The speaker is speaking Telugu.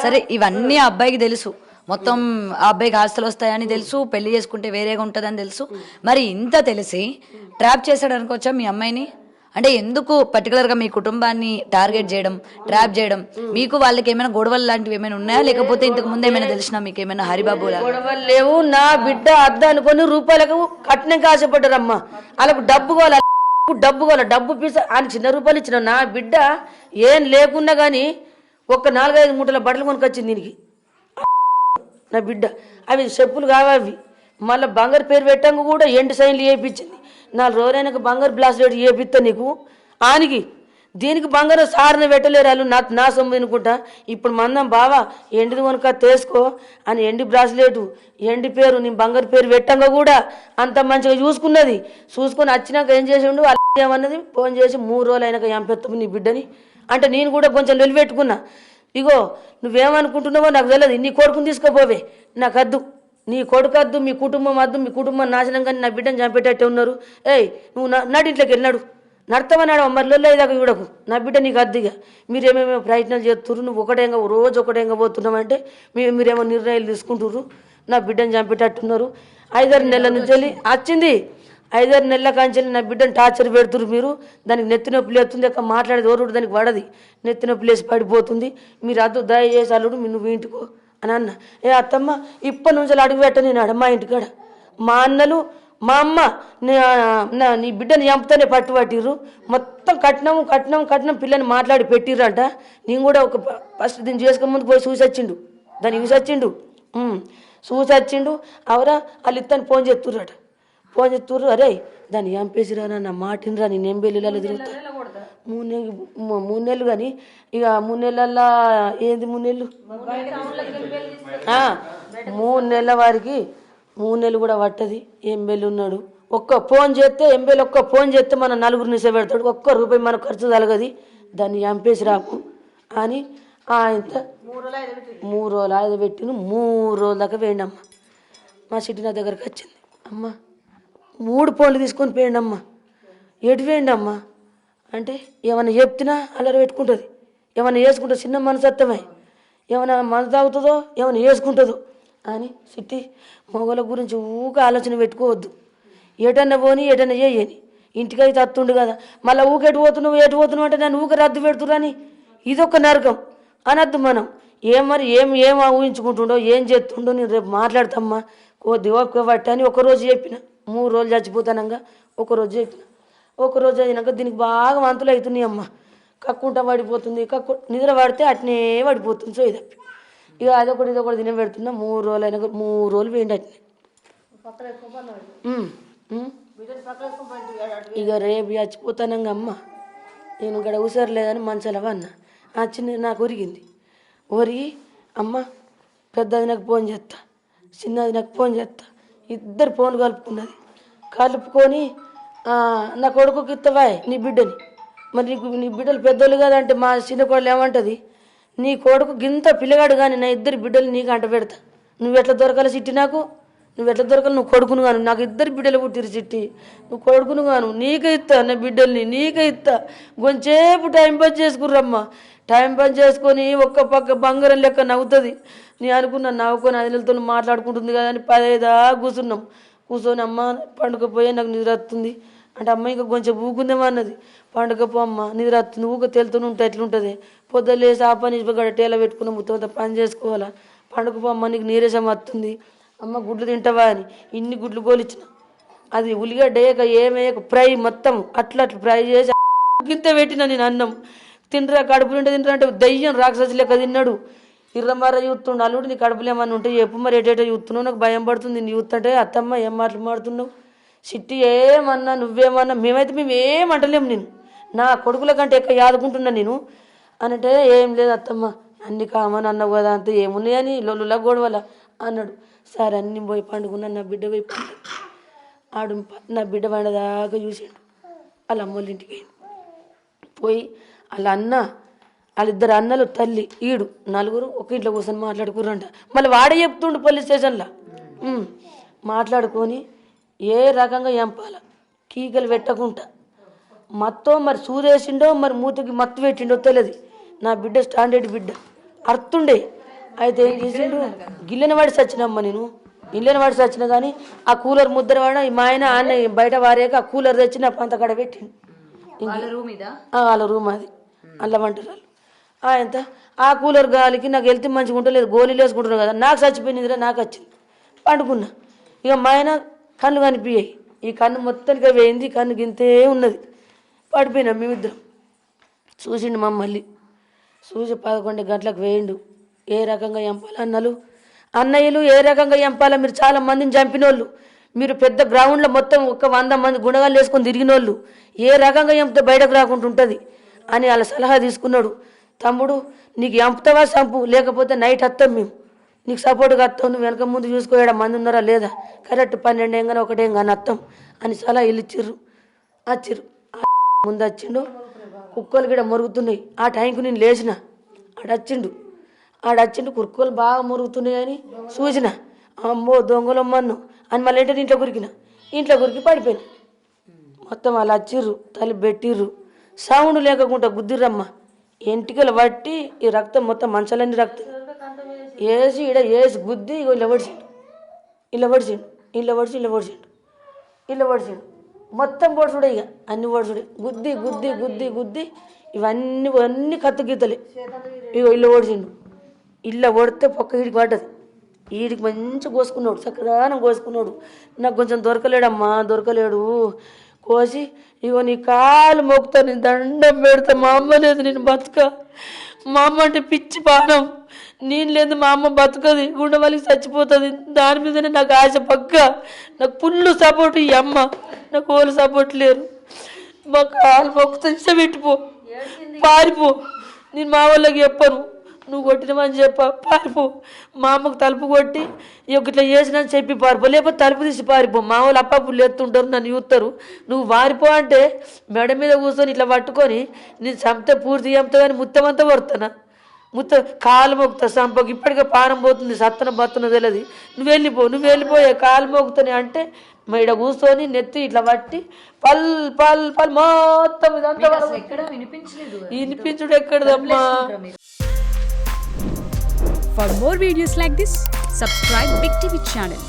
సరే ఇవన్నీ ఆ అబ్బాయికి తెలుసు, మొత్తం ఆ అబ్బాయికి ఆస్తులు వస్తాయని తెలుసు, పెళ్లి చేసుకుంటే వేరేగా ఉంటుందని తెలుసు. మరి ఇంత తెలిసి ట్రాప్ చేశాడు అనుకోవచ్చా మీ అమ్మాయిని? అంటే ఎందుకు పర్టికులర్ గా మీ కుటుంబాన్ని టార్గెట్ చేయడం, ట్రాప్ చేయడం? మీకు వాళ్ళకి ఏమైనా గొడవలు లాంటివి ఏమైనా ఉన్నాయా, లేకపోతే ఇంతకు ముందు ఏమైనా తెలిసినా మీకు ఏమైనా హరిబాబు గొడవలు లేవు. నా బిడ్డ అద్ద అనుకుని రూపాయలకు కట్నం కాసపడ్డారమ్మా. వాళ్ళకు డబ్బు కావాలి, డబ్బు పీస అని చిన్న రూపాయలు ఇచ్చిన నా బిడ్డ ఏం లేకున్నా కానీ ఒక్క 4-5 మూటల బట్టలు కొనుకొచ్చింది దీనికి నా బిడ్డ. అవి చెప్పులు కావవి. మళ్ళీ బంగారు పేరు పెట్టాక కూడా ఎండు సైన్లు వేయించింది. 4 రోజులైనాక బంగారు బ్లాస్లెట్ వేపిస్తా నీకు ఆనికి. దీనికి బంగారం సారణ పెట్టలేరు వాళ్ళు. నా సొమ్ము తినుకుంటా. ఇప్పుడు మందం బావా ఎండిది కొనుక తీసుకో అని ఎండి బ్రాస్లెట్, ఎండి పేరు, నీ బంగారు పేరు పెట్టాక కూడా అంత మంచిగా చూసుకున్నది. చూసుకొని వచ్చినాక ఏం చేసిండు ఏమన్నది, ఫోన్ చేసి 3 రోజులు అయినాక ఎంపెత్తాము నీ బిడ్డని అంటే నేను కూడా కొంచెం నిలబెట్టుకున్నా. ఇగో నువ్వేమనుకుంటున్నావో నాకు తెలియదు, నీ కొడుకుని తీసుకోపోవే, నాకు అద్దు, నీ కొడుకు అద్దు, మీ కుటుంబం అద్దు, మీ కుటుంబం నాశనం కానీ నా బిడ్డను చంపేటట్టే ఉన్నారు. ఏయ్ నువ్వు నాటింట్లోకి వెళ్ళినాడు, నడతామన్నాడు మరి లొల్లేదాకా చూడకు, నా బిడ్డ నీకు అద్దుగా. మీరేమేమో ప్రయత్నాలు చేస్తుర్రు, నువ్వు రోజు ఒకటేంగా పోతున్నామంటే మీరేమో నిర్ణయాలు తీసుకుంటుర్రు, నా బిడ్డను చంపేటట్టున్నారు. 5-6 నెలల నుంచి వెళ్ళి వచ్చింది. 5-6 నెలల కాంచెల్లి నా బిడ్డను టార్చర్ పెడుతురు మీరు. దానికి నెత్తి నొప్పి లేస్తుంది, అక్క మాట్లాడేది ఓరుడు దానికి పడది, నెత్తి నొప్పి లేసి పడిపోతుంది. మీరు అద్దు దయచేసి అల్లుడు నువ్వు ఇంటికో అని అన్న. ఏ అత్తమ్మ ఇప్పటి నుంచి అడుగు పెట్ట నేను మా ఇంటికాడ. మా అన్నలు మా అమ్మ నీ బిడ్డని చంపుతానే పట్టుబట్టిర్రు. మొత్తం కట్నం పిల్లని మాట్లాడి పెట్టిర్రంట. నేను కూడా ఒక ఫస్ట్ దీన్ని చేసుకుని ముందు పోయి చూసొచ్చిండు, దాన్ని చూసొచ్చిండు. అవరా వాళ్ళు ఇత్తని ఫోన్ చేస్తుర్రట. ఫోన్ చేస్తుర్రు, అరే దాన్ని చంపేసిరా నా మాటినరా, నేను ఎంబెల్లిలో తిరుగుతా. 3 నెలలు కానీ ఇక 3 నెలల్లో ఏంది 3 నెలలు 3 నెలల వారికి 3 నెలలు కూడా పట్టది. ఎంబెల్లి ఉన్నాడు. ఒక్క ఫోన్ చేస్తే ఎంబెల్లి ఒక్క ఫోన్ చేస్తే మన 4 నిమిషం పెడతాడు, ఒక్క రూపాయి మన ఖర్చు తలగది, దాన్ని చంపేసి రాకు అని ఇంత 3 రోజులు ఆయుధ పెట్టిన. 3 రోజుల దాకా వేయండమ్మ. మా సిటీ నా దగ్గరకు వచ్చింది, అమ్మ 3 ఫోన్లు తీసుకొని పోయిండమ్మా. ఎటు వేయండమ్మా అంటే ఏమన్నా చెప్తున్నా అల్లరి పెట్టుకుంటుంది, ఏమన్నా వేసుకుంటుంది, చిన్న మనసత్వమే, ఏమైనా మనసు తాగుతుందో ఏమైనా వేసుకుంటుందో అని సిట్టి మొగల గురించి ఊక ఆలోచన పెట్టుకోవద్దు. ఏటన్నా పోని ఏటన్నా చేయని, ఇంటికైతే అత్తుండు కదా, మళ్ళీ ఊక ఎటు పోతున్నావు అంటే నన్ను ఊక రద్దు పెడుతురని ఇదొక నరకం అనద్దు. మనం ఏం ఊహించుకుంటుండో ఏం చేస్తుండో నేను రేపు మాట్లాడతామ్మా, కొద్దిగా పట్టి అని ఒకరోజు చెప్పిన. 3 రోజులు చచ్చిపోతానంగా ఒకరోజు చెప్పిన. ఒకరోజు అయినాక దీనికి బాగా వాంతులు అవుతున్నాయి అమ్మ. కక్కుంటా పడిపోతుంది, నిద్ర పడితే అట్నే పడిపోతుంది సో తప్పి. ఇక ఇదొకటి తిన పెడుతున్నా. 3 రోజులు అయినాక 3 రోజులు వేయండి అట్నే. ఇక రేపు చచ్చిపోతానంగా అమ్మ, నేను ఇక్కడ ఊసరలేదని మంచాలవా అన్న. చిన్న నాకు ఒరిగింది. ఒరిగి అమ్మ పెద్దది నాకు ఫోన్ చేస్తా, చిన్నది నాకు ఫోన్ చేస్తా, ఇద్దరు ఫోన్లు కలుపుకొని నా కొడుకుకి ఇస్తావా నీ బిడ్డని, మరి నీ బిడ్డలు పెద్దోళ్ళు కదంటే మా చిన్న కోడలు ఏమంటుంది, నీ కొడుకు గింత పిల్లగాడు కానీ నా 2 బిడ్డలు నీకు అంట పెడతా, నువ్వు ఎట్లా దొరకాలి చిట్టి, నువ్వు ఎట్లా దొరకాలి, నువ్వు కొడుకును గాను, నాకు 2 బిడ్డలు పుట్టిరు చిట్టి, నువ్వు కొడుకును గాను, నీకే ఇస్తా నా బిడ్డల్ని, నీకే ఇస్తా. కొంచెంసేపు టైం పాస్ చేసుకుర్రమ్మా. టైం పాస్ చేసుకొని ఒక్క పక్క బంగారం లెక్క నవ్వుతుంది. నేను అనుకున్నా నవ్వుకొని అదిలతో మాట్లాడుకుంటుంది కదా అని 10 కూర్చొని అమ్మ పండుగపోయే నాకు నిద్ర వస్తుంది అంటే అమ్మ ఇంకా కొంచెం ఊకుందేమో అన్నది. పండుగపో అమ్మ నిద్ర వస్తుంది, ఊక తెలుతూనే ఉంటే ఎట్లుంటుంది, పొద్దులేసి ఆ పని గడటేలా పెట్టుకున్న మొత్తం పని చేసుకోవాలా, పండుగపో అమ్మ నీకు నీరసం వస్తుంది, అమ్మ గుడ్లు తింటావా అని ఇన్ని గుడ్లు గోలిచ్చిన. అది ఉల్లిగడ్డ ఏమేయక ఫ్రై మొత్తం అట్లా ఫ్రై చేసి గింత పెట్టిన. నేను అన్నం తింటరా కడుపు నిండా తింటరా అంటే దయ్యం రాక్షసి లెక్క తిన్నాడు. ఇర్రమర్ర చూస్తుండు. అల్లుడు నీ కడుపులు ఏమన్నా ఉంటే చెప్పు, మరి ఎటేటో చూస్తున్నావు, నాకు భయం పడుతుంది నీ చూస్తుంటే. అత్తమ్మ ఏం మాట్లాడుతున్నావు సిట్టి, ఏమన్నా నువ్వేమన్నా, మేమేమంటలేము, నేను నా కొడుకుల కంటే ఎక్కువ యాదుకుంటున్నా నేను అంటే. ఏం లేదు అత్తమ్మ అన్ని కామని అన్నావు కదా, అంత ఏమున్నాయని లొల్లులా గొడవల అన్నాడు. సరే అన్ని పోయి పండుకున్నా. నా బిడ్డ పోయి ఆడు నా బిడ్డ పండదాకా చూసాడు. వాళ్ళ అమ్మోళ్ళ ఇంటికి పోయి వాళ్ళిద్దరు అన్నలు తల్లి ఈడు 4 ఒక ఇంట్లో కూర్చొని మాట్లాడుకుర్రంట. మళ్ళీ వాడే చెప్తుండు పోలీస్ స్టేషన్లో. మాట్లాడుకొని ఏ రకంగా ఎంపాల కీకలు పెట్టకుండా మత్తో మరి సూదేసిండో మరి మూతికి మత్తు పెట్టిండో తెలియదు. నా బిడ్డ స్టాండర్డ్ బిడ్డ అర్థుండే అయితే ఏం చేసిండు, గిల్లెని వాడి చచ్చినమ్మ నేను, ఇళ్ళని వాడి చచ్చిన కానీ ఆ కూలర్ ముద్ర వాడ మా ఆయన ఆన్న బయట వారేక ఆ కూలర్ తెచ్చి నా పంత కాడ పెట్టిండు. వాళ్ళ రూమ్ అది అల్ల వంటలు ఎంత ఆ కూలర్ గాలికి నాకు వెళ్తే మంచిగా ఉంటలేదు, గోళీలు వేసుకుంటున్నాను కదా, నాకు చచ్చిపోయినదిరా, నాకు వచ్చింది. పండుకున్నా. ఇక మా ఆయన కళ్ళు కనిపించాయి, ఈ కన్ను మొత్తానికి వేయింది, కన్ను గింతే ఉన్నది. పడిపోయినాం మేమిద్దరం. చూసిండు మమ్మల్ని, చూసి 11 గంటలకు వేయిండు. ఏ రకంగా ఎంపాలి అన్నయ్యలు ఏ రకంగా ఎంపాలా, మీరు చాలా మందిని చంపిన వాళ్ళు, మీరు పెద్ద గ్రౌండ్లో మొత్తం 100 మంది గుణగాలు వేసుకొని తిరిగిన వాళ్ళు, ఏ రకంగా ఎంపితే బయటకు రాకుండా ఉంటుంది అని వాళ్ళ సలహా తీసుకున్నాడు. తమ్ముడు నీకు ఎంపుతావా చంపు, లేకపోతే నైట్ వస్తాం మేము, నీకు సపోర్ట్గా వస్తాం, నువ్వు వెనక ముందు చూసుకోవడం మంది ఉన్నారా లేదా, కరెక్ట్ 12 ఏంగానే 1 ఏంగానే వస్తాం అని సలహా వీళ్ళు ఇచ్చిర్రు. ముందు వచ్చిండు, కుక్కలు కూడా మొరుగుతున్నాయి. ఆ టైంకు నేను లేచిన, ఆడొచ్చిండు కుక్కలు బాగా మొరుగుతున్నాయి అని చూసిన, అమ్మో దొంగలమ్మన్ను అని మళ్ళీ ఏంటంటే ఇంట్లో కురికి పడిపోయినా. మొత్తం అలా వచ్చిర్రు, తల్లి పెట్టిర్రు, సౌండ్ లేకుండా గుద్దిర్రమ్మ, ఎంటికలు పట్టి ఈ రక్తం మొత్తం మంచాలన్నీ రక్తం వేసి వేసి గుద్ది ఇలా పడిచిండు మొత్తం పొడుచుడే, ఇక అన్ని పొడుచుడే, గుద్ది ఇవన్నీ కత్తి గీతలే. ఇగో ఇల్లు పొడిచిండు, ఇల్లు పొడితే పక్క ఈడికి పడ్డది, ఈడికి మంచిగా కోసుకున్నాడు, చక్కదానం కోసుకున్నాడు. నాకు కొంచెం దొరకలేడు కోసి, ఇగో నీ కాలు మొక్కుతా, నీ దండం పెడతా, మా అమ్మ లేదు నేను బతుక, మా అమ్మ అంటే పిచ్చి పానం, నేను లేదు మా అమ్మ బతుకది, గుండె వాళ్ళకి చచ్చిపోతుంది, దాని మీదనే నాకు ఆశ పక్క, నాకు ఫుల్ సపోర్ట్ ఈ అమ్మ, నాకు ఓళ్ళు సపోర్ట్ లేరు, మా కాలు మొక్కుతా పెట్టిపో, పారిపో, నేను మా వాళ్ళకి చెప్పను, నువ్వు కొట్టినమని పారిపో, మా అమ్మకు తలుపు కొట్టి ఇట్లా చేసినా చెప్పి పారిపో, లేకపోతే తలుపు తీసి పారిపో, మా వాళ్ళు అప్పప్పుడు లేస్తుంటారు, నన్ను చూస్తారు, నువ్వు వారిపో అంటే మెడ మీద కూర్చొని ఇట్లా పట్టుకొని నేను చంపితే పూర్తి చంపుతా కానీ ముత్తమంతా పడుతున్నా, కాలు మోగుతా చంపకు, ఇప్పటికే పానం పోతుంది, సత్తన బత్తన తెలియదు, నువ్వు వెళ్ళిపోయే కాలు మోగుతాని అంటే ఈడ కూర్చొని నెత్తి ఇట్లా పట్టి పల్ మొత్తం ఇదంతా వినిపించుడు ఎక్కడదమ్మా. For more videos like this, subscribe Big TV channel.